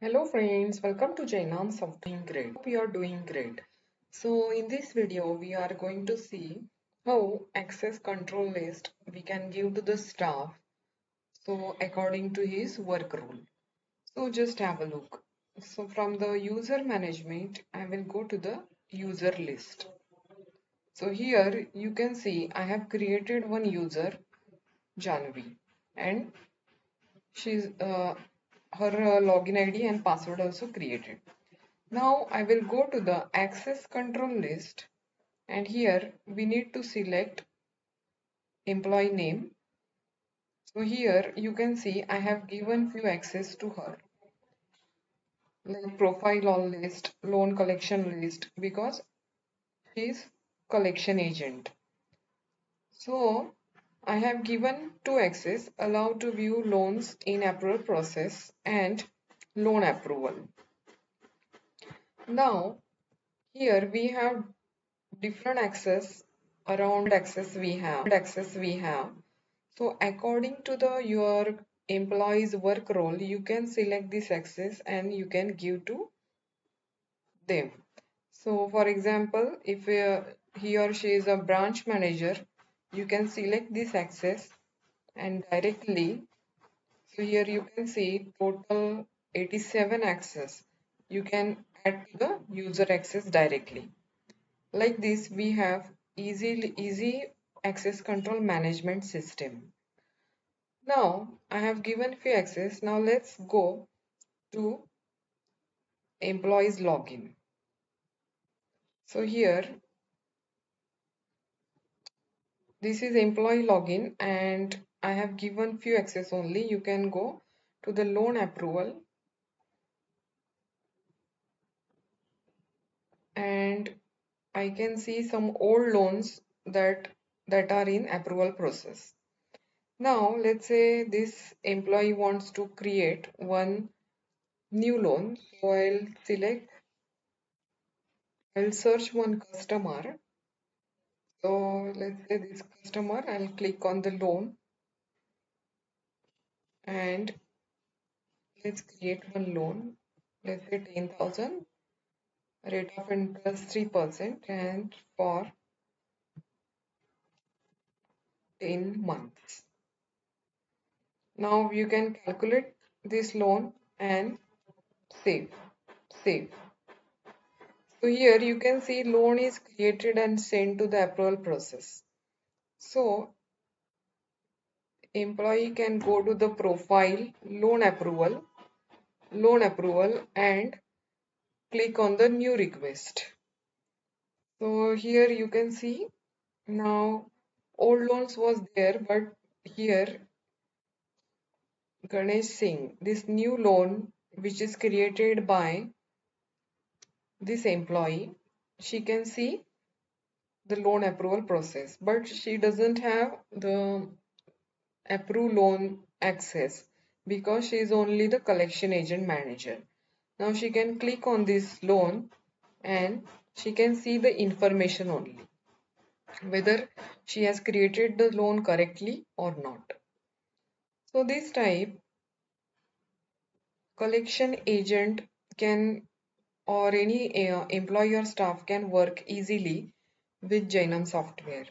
Hello friends, welcome to Jainam Software. Great. Hope you are doing great. So in this video, we are going to see how access control list we can give to the staff. So according to his work rule. So just have a look. So from the user management, I will go to the user list. So here you can see I have created one user, Janvi, and she's her login ID and password also created. Now I will go to the access control list, and here we need to select employee name. So here you can see I have given few access to her, like profile all list, loan collection list, because she is collection agent. So I have given two access, allow to view loans in approval process and loan approval. Now here we have different access, around access we have. So according to the your employee's work role, you can select this access and you can give to them. So for example, if he or she is a branch manager, you can select this access and directly, so here you can see total 87 access, you can add to the user access directly. Like this, we have easy access control management system. Now, I have given few access. Now let's go to employees login. So here, this is employee login and I have given few access only. You can go to the loan approval and I can see some old loans that are in approval process. Now, let's say this employee wants to create one new loan. So I'll search one customer. So let's say this customer, I'll click on the loan and let's create one loan. Let's say 10,000, rate of interest 3% and for 10 months. Now you can calculate this loan and save. Save. So here you can see loan is created and sent to the approval process. So employee can go to the profile loan approval and click on the new request. So here you can see now old loans was there, but here Ganesh Singh, this new loan which is created by this employee, she can see the loan approval process, but she doesn't have the approve loan access because she is only the collection agent manager. Now she can click on this loan and she can see the information only, whether she has created the loan correctly or not. So this type collection agent can, or any employee or staff can work easily with Jainam software.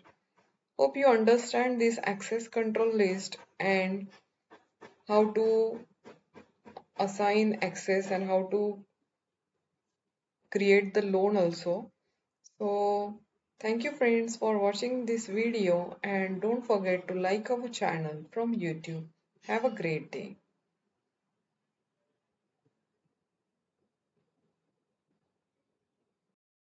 Hope you understand this access control list and how to assign access and how to create the loan also. So thank you friends for watching this video and don't forget to like our channel from YouTube. Have a great day.